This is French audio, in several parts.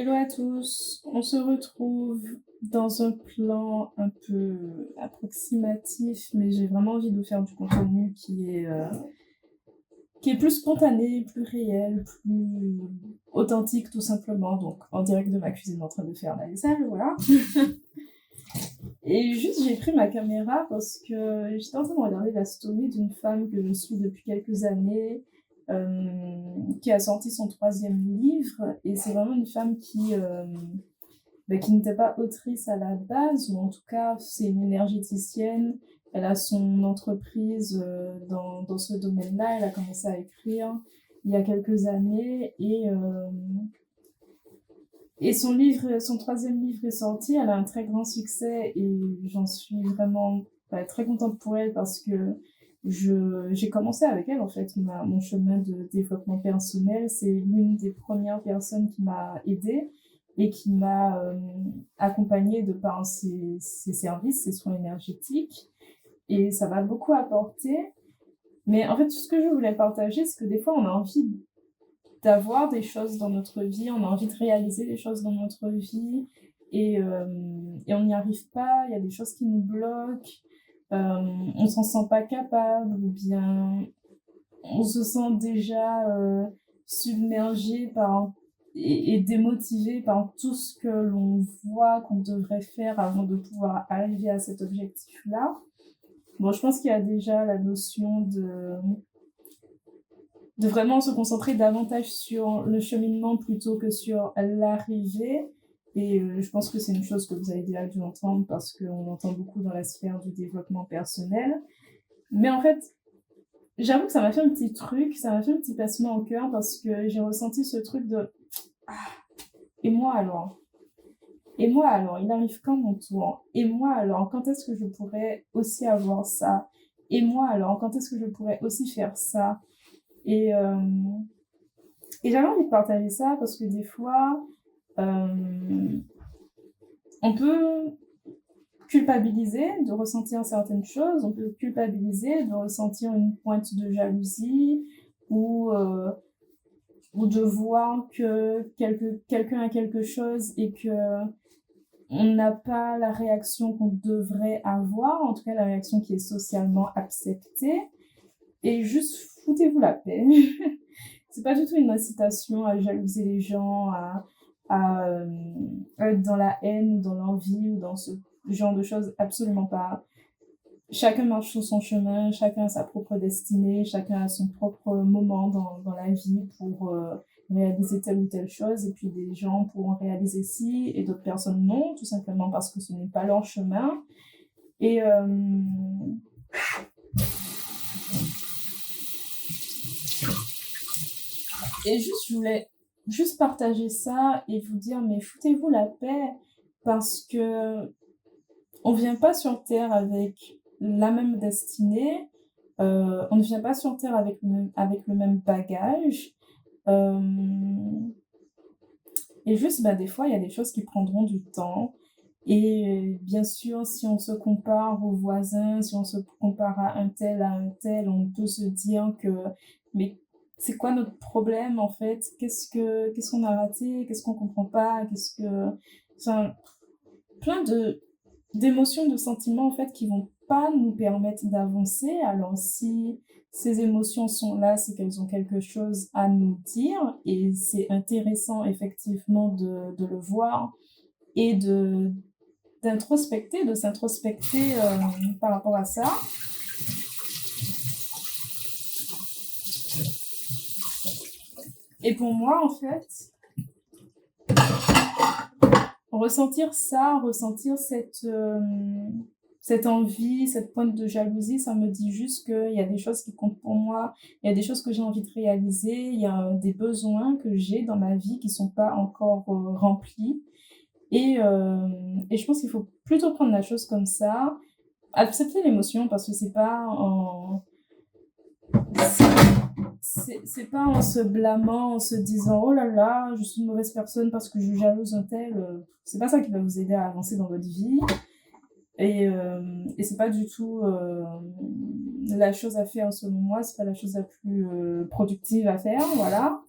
Hello à tous, on se retrouve dans un plan un peu approximatif, mais j'ai vraiment envie de faire du contenu qui est plus spontané, plus réel, plus authentique tout simplement. Donc en direct de ma cuisine en train de faire la vaisselle, voilà. Et juste j'ai pris ma caméra parce que j'étais en train de regarder la story d'une femme que je suis depuis quelques années, qui a sorti son 3e livre, et c'est vraiment une femme qui n'était pas autrice à la base, ou en tout cas, c'est une énergéticienne. Elle a son entreprise dans ce domaine-là. Elle a commencé à écrire il y a quelques années et son 3e livre est sorti. Elle a un très grand succès et j'en suis vraiment très contente pour elle parce que j'ai commencé avec elle en fait mon chemin de développement personnel. C'est l'une des premières personnes qui m'a aidée et qui m'a accompagnée de par ses services, ses soins énergétiques, et ça m'a beaucoup apporté. Mais en fait, tout ce que je voulais partager, c'est que des fois on a envie d'avoir des choses dans notre vie, on a envie de réaliser des choses dans notre vie, et on n'y arrive pas, il y a des choses qui nous bloquent, on s'en sent pas capable, ou bien on se sent déjà submergé et démotivé par tout ce que l'on voit qu'on devrait faire avant de pouvoir arriver à cet objectif-là. Bon, je pense qu'il y a déjà la notion de vraiment se concentrer davantage sur le cheminement plutôt que sur l'arrivée. Et je pense que c'est une chose que vous avez déjà dû entendre parce qu'on entend beaucoup dans la sphère du développement personnel. Mais en fait, j'avoue que ça m'a fait un petit truc, ça m'a fait un petit pincement au cœur parce que j'ai ressenti ce truc de « Ah, et moi alors ? Et moi alors, il arrive quand mon tour ? Et moi alors, quand est-ce que je pourrais aussi avoir ça ? Et moi alors, quand est-ce que je pourrais aussi faire ça ?» Et, et j'avais envie de partager ça parce que des fois, on peut culpabiliser de ressentir certaines choses, on peut culpabiliser de ressentir une pointe de jalousie ou de voir que quelqu'un a quelque chose et que on n'a pas la réaction qu'on devrait avoir, en tout cas la réaction qui est socialement acceptée. Et juste foutez-vous la paix. C'est pas du tout une incitation à jalouser les gens, à être dans la haine ou dans l'envie ou dans ce genre de choses, absolument pas. Chacun marche sur son chemin, chacun a sa propre destinée, chacun a son propre moment dans la vie pour réaliser telle ou telle chose, et puis des gens pourront réaliser ci et d'autres personnes non, tout simplement parce que ce n'est pas leur chemin. Et je voulais juste partager ça et vous dire, mais foutez-vous la paix, parce que on vient pas sur Terre avec la même destinée, on ne vient pas sur Terre avec le même bagage, et juste, des fois, il y a des choses qui prendront du temps. Et bien sûr, si on se compare aux voisins, si on se compare à un tel, on peut se dire que, mais c'est quoi notre problème en fait? Qu'est-ce qu'on a raté? Qu'est-ce qu'on comprend pas? Enfin, plein d'émotions, de sentiments en fait qui vont pas nous permettre d'avancer. Alors si ces émotions sont là, c'est qu'elles ont quelque chose à nous dire, et c'est intéressant effectivement de le voir et de s'introspecter par rapport à ça. Et pour moi, en fait, ressentir ça, ressentir cette envie, cette pointe de jalousie, ça me dit juste qu'il y a des choses qui comptent pour moi, il y a des choses que j'ai envie de réaliser, il y a des besoins que j'ai dans ma vie qui sont pas encore remplis. Et je pense qu'il faut plutôt prendre la chose comme ça, accepter l'émotion, parce que c'est pas en se blâmant, en se disant oh là là, je suis une mauvaise personne parce que je jalouse un tel. C'est pas ça qui va vous aider à avancer dans votre vie. Et c'est pas du tout la chose à faire selon moi, c'est pas la chose la plus productive à faire, voilà.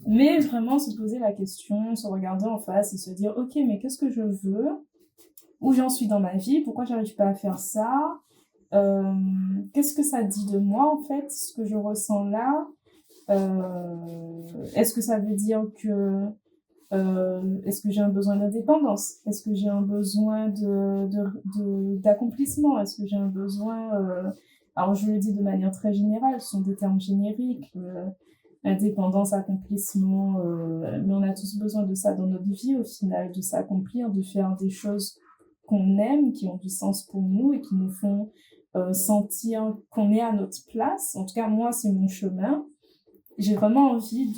Mais vraiment se poser la question, se regarder en face et se dire, ok, mais qu'est-ce que je veux? Où j'en suis dans ma vie? Pourquoi j'arrive pas à faire ça? Qu'est-ce que ça dit de moi en fait, ce que je ressens là? Est-ce que ça veut dire que est-ce que j'ai un besoin d'indépendance? Est-ce que j'ai un besoin d'accomplissement? Est-ce que j'ai un besoin alors je le dis de manière très générale, ce sont des termes génériques, indépendance, accomplissement, mais on a tous besoin de ça dans notre vie au final, de s'accomplir, de faire des choses qu'on aime, qui ont du sens pour nous et qui nous font sentir qu'on est à notre place. En tout cas, moi, c'est mon chemin. J'ai vraiment envie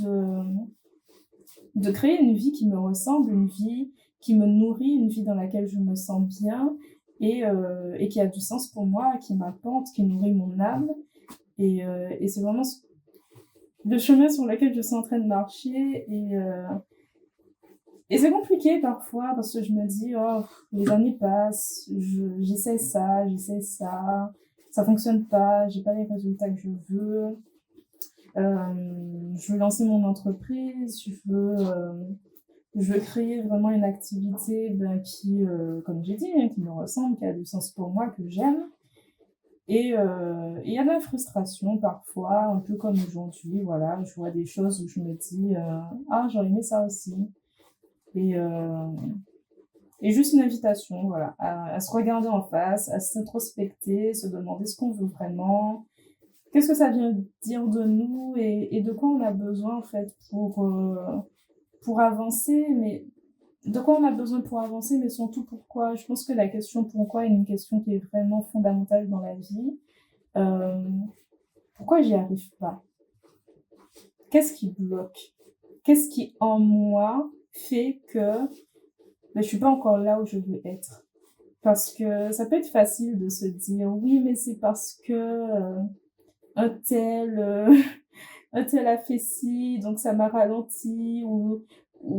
de créer une vie qui me ressemble, une vie qui me nourrit, une vie dans laquelle je me sens bien et qui a du sens pour moi, qui m'apporte, qui nourrit mon âme. Et c'est vraiment le chemin sur lequel je suis en train de marcher. Et c'est compliqué parfois parce que je me dis, oh, les années passent, j'essaie ça fonctionne pas, j'ai pas les résultats que je veux. Je veux lancer mon entreprise, je veux créer vraiment une activité qui, comme j'ai dit, qui me ressemble, qui a du sens pour moi, que j'aime. Et il y a de la frustration parfois, un peu comme aujourd'hui, voilà, je vois des choses où je me dis, ah, j'aurais aimé ça aussi. Et, euh, et juste une invitation, voilà, à se regarder en face, à s'introspecter, se demander ce qu'on veut vraiment, qu'est-ce que ça vient dire de nous et de quoi on a besoin en fait pour avancer, mais de quoi on a besoin pour avancer, mais surtout pourquoi. Je pense que la question pourquoi est une question qui est vraiment fondamentale dans la vie. Euh, Pourquoi j'y arrive pas? Qu'est-ce qui bloque? Qu'est-ce qui en moi fait que je suis pas encore là où je veux être? Parce que ça peut être facile de se dire oui, mais c'est parce que un tel un tel a fait ci, donc ça m'a ralenti, ou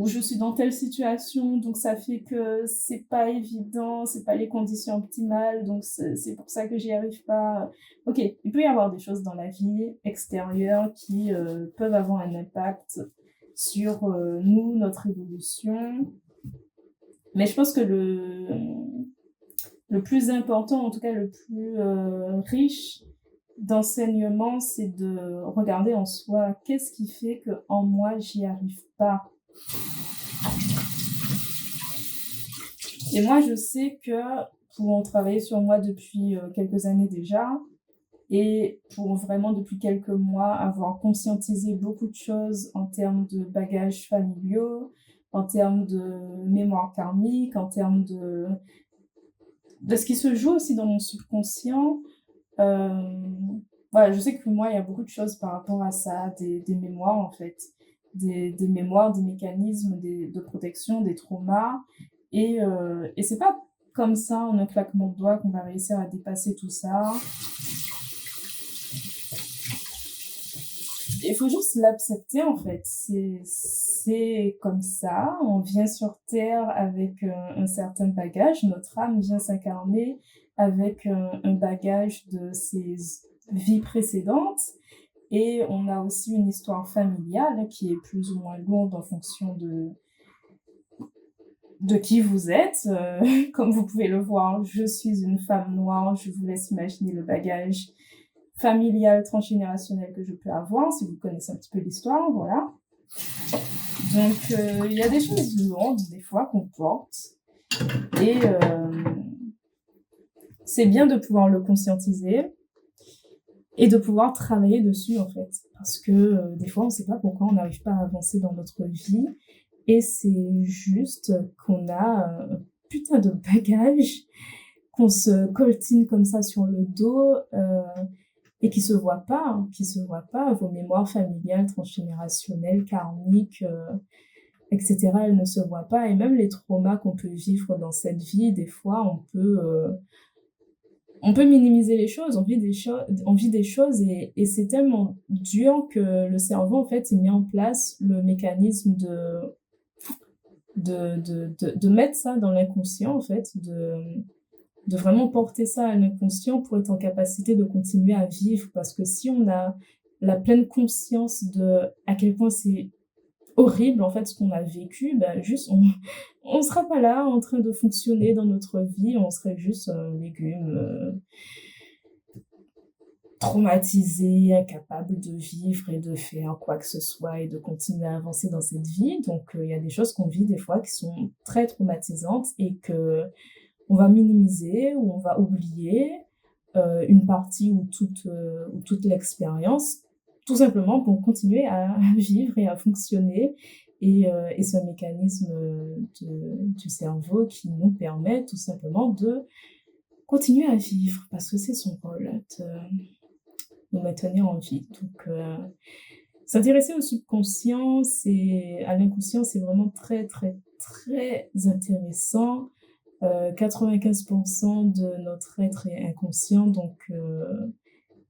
je suis dans telle situation, donc ça fait que c'est pas évident, c'est pas les conditions optimales, donc c'est pour ça que j'y arrive pas. Ok, il peut y avoir des choses dans la vie extérieure qui peuvent avoir un impact sur nous, notre évolution, mais je pense que le plus important, en tout cas le plus riche d'enseignement, c'est de regarder en soi qu'est-ce qui fait que en moi j'y arrive pas. Et moi je sais que pour travailler sur moi depuis quelques années déjà et pour vraiment depuis quelques mois avoir conscientisé beaucoup de choses en termes de bagages familiaux, en termes de mémoire karmique, en termes de ce qui se joue aussi dans mon subconscient. Euh, voilà, je sais que moi, il y a beaucoup de choses par rapport à ça, des mémoires en fait, des mémoires, des mécanismes de protection, des traumas. Et c'est pas comme ça, en un claquement de doigts, qu'on va réussir à dépasser tout ça. Il faut juste l'accepter en fait. C'est comme ça. On vient sur Terre avec un certain bagage. Notre âme vient s'incarner avec un bagage de ses vies précédentes. Et on a aussi une histoire familiale qui est plus ou moins lourde en fonction de qui vous êtes. Comme vous pouvez le voir, je suis une femme noire. Je vous laisse imaginer le bagage familial transgénérationnel que je peux avoir, si vous connaissez un petit peu l'histoire, voilà. Donc, il y a des choses lourdes, des fois, qu'on porte. Et c'est bien de pouvoir le conscientiser et de pouvoir travailler dessus, en fait. Parce que des fois, on ne sait pas pourquoi on n'arrive pas à avancer dans notre vie. Et c'est juste qu'on a un putain de bagage, qu'on se coltine comme ça sur le dos, et qui se voit pas, vos mémoires familiales, transgénérationnelles, karmiques, etc., elles ne se voient pas. Et même les traumas qu'on peut vivre dans cette vie, des fois, on peut minimiser les choses, on vit des choses et c'est tellement dur que le cerveau, en fait, il met en place le mécanisme de mettre ça dans l'inconscient, en fait, de vraiment porter ça à l'inconscient pour être en capacité de continuer à vivre. Parce que si on a la pleine conscience de à quel point c'est horrible en fait ce qu'on a vécu, bah, juste on sera pas là en train de fonctionner dans notre vie, on serait juste un légume, traumatisé, incapable de vivre et de faire quoi que ce soit et de continuer à avancer dans cette vie. Donc, il y a des choses qu'on vit des fois qui sont très traumatisantes et que on va minimiser ou on va oublier, une partie ou toute l'expérience, tout simplement pour continuer à vivre et à fonctionner et c'est un mécanisme, du cerveau qui nous permet tout simplement de continuer à vivre parce que c'est son rôle de nous maintenir en vie. Donc, s'intéresser au subconscient, c'est à l'inconscient, c'est vraiment très, très, très intéressant. 95 de notre être est inconscient, donc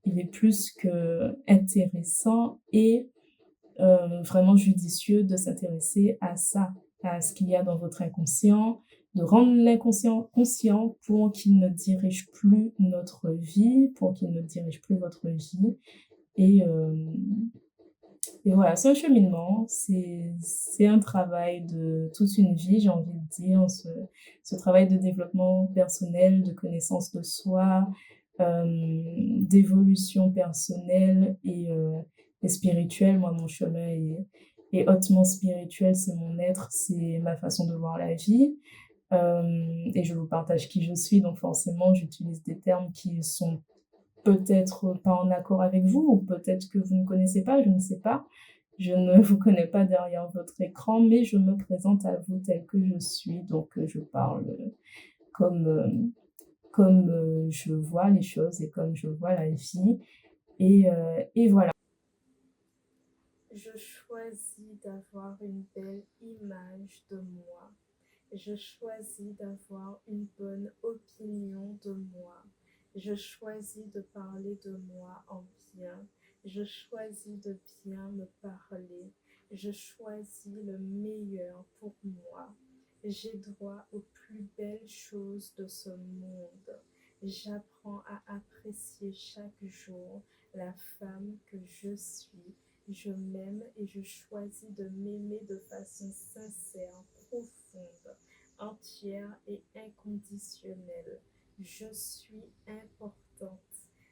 il est plus qu'intéressant et vraiment judicieux de s'intéresser à ça, à ce qu'il y a dans votre inconscient, de rendre l'inconscient conscient pour qu'il ne dirige plus notre vie, pour qu'il ne dirige plus votre vie et hem et voilà, c'est un cheminement, c'est un travail de toute une vie, j'ai envie de dire, ce travail de développement personnel, de connaissance de soi, d'évolution personnelle et spirituelle. Moi, mon chemin est hautement spirituel, c'est mon être, c'est ma façon de voir la vie, et je vous partage qui je suis, donc forcément, j'utilise des termes qui sont peut-être pas en accord avec vous ou peut-être que vous ne connaissez pas, je ne sais pas. Je ne vous connais pas derrière votre écran, mais je me présente à vous telle que je suis, donc je parle, comme, je vois les choses et comme je vois la vie et voilà. Je choisis d'avoir une belle image de moi. Je choisis d'avoir une bonne opinion de moi. Je choisis de parler de moi en bien. Je choisis de bien me parler. Je choisis le meilleur pour moi. J'ai droit aux plus belles choses de ce monde. J'apprends à apprécier chaque jour la femme que je suis. Je m'aime et je choisis de m'aimer de façon sincère, profonde, entière et inconditionnelle. Je suis importante.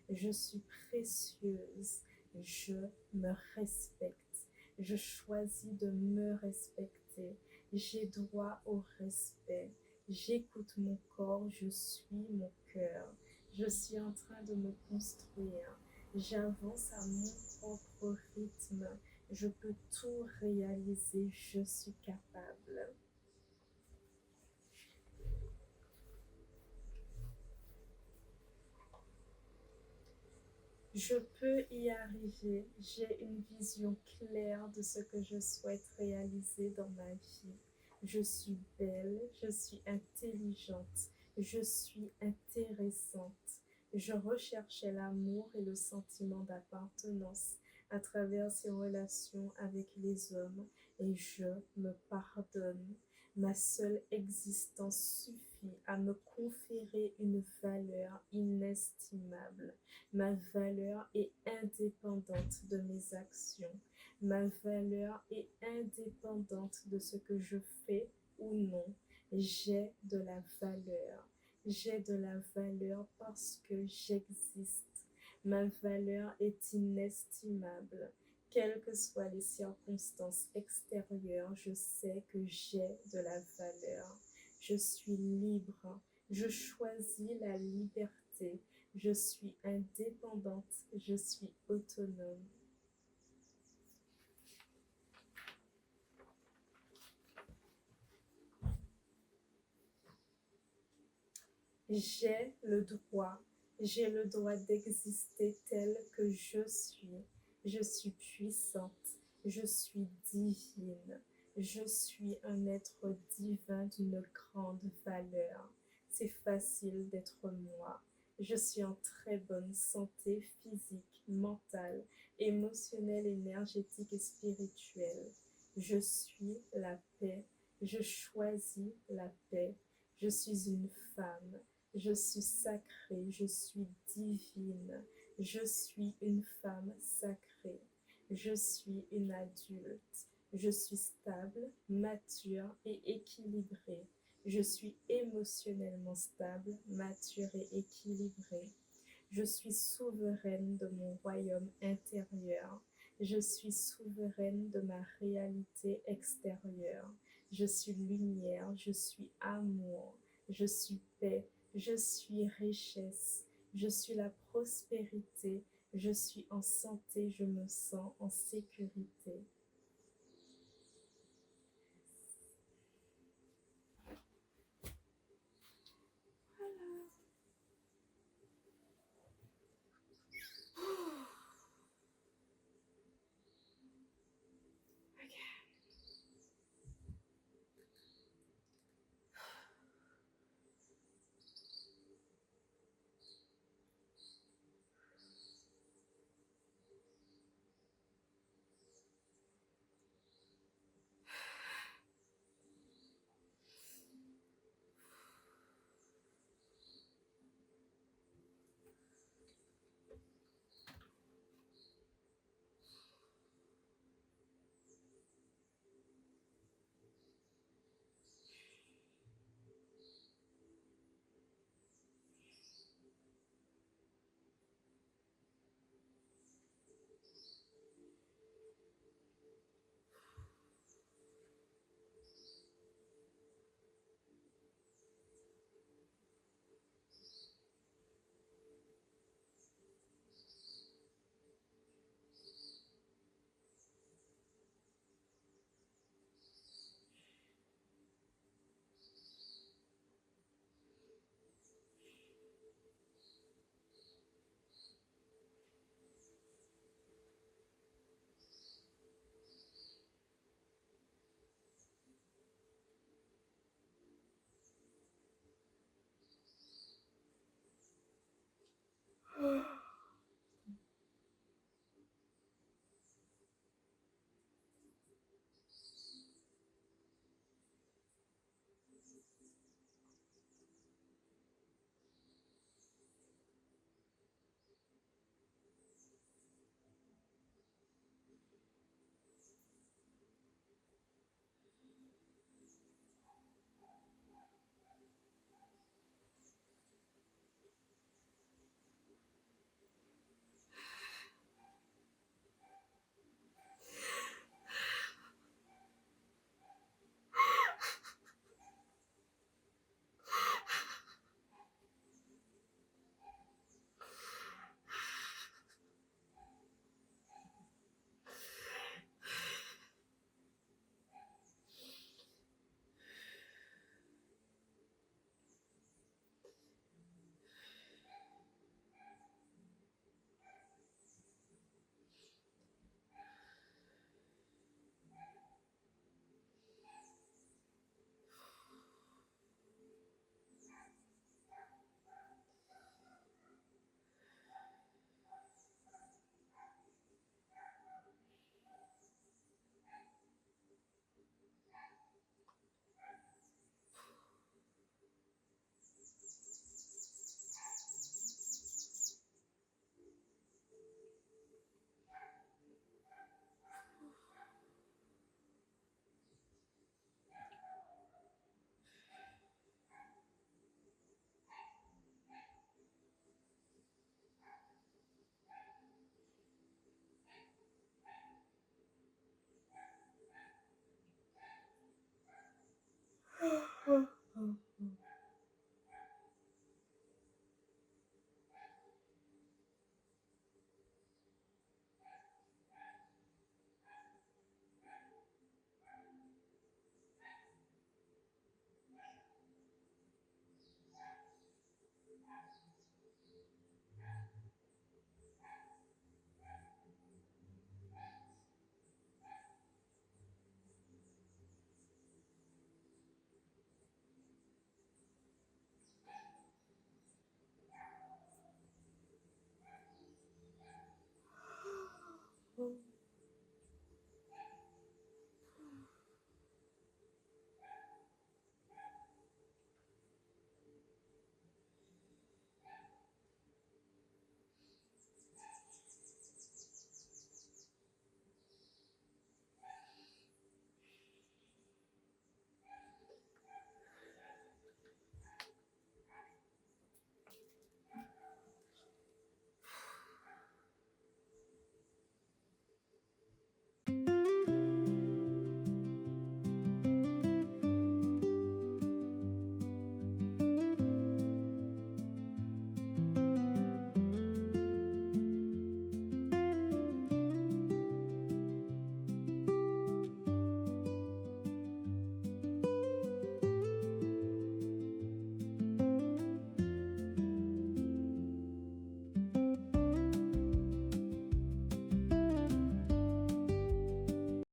Je suis précieuse. Je me respecte. Je choisis de me respecter. J'ai droit au respect. J'écoute mon corps. Je suis mon cœur. Je suis en train de me construire. J'avance à mon propre rythme. Je peux tout réaliser. Je suis capable. Je peux y arriver. J'ai une vision claire de ce que je souhaite réaliser dans ma vie. Je suis belle, je suis intelligente, je suis intéressante. Je recherchais l'amour et le sentiment d'appartenance à travers ces relations avec les hommes et je me pardonne. Ma seule existence suffit à me conférer une valeur inestimable. Ma valeur est indépendante de mes actions. Ma valeur est indépendante de ce que je fais ou non. J'ai de la valeur. J'ai de la valeur parce que j'existe. Ma valeur est inestimable. Quelles que soient les circonstances extérieures, je sais que j'ai de la valeur. Je suis libre. Je choisis la liberté. Je suis indépendante, je suis autonome. J'ai le droit d'exister tel que je suis. Je suis puissante, je suis divine. Je suis un être divin d'une grande valeur. C'est facile d'être moi. Je suis en très bonne santé physique, mentale, émotionnelle, énergétique et spirituelle. Je suis la paix. Je choisis la paix. Je suis une femme. Je suis sacrée, je suis divine, je suis une femme sacrée, Je suis une adulte. Je suis stable, mature et équilibrée. Je suis émotionnellement stable, mature et équilibrée. Je suis souveraine de mon royaume intérieur. Je suis souveraine de ma réalité extérieure. Je suis lumière, je suis amour, je suis paix, je suis richesse, je suis la prospérité, je suis en santé, je me sens en sécurité.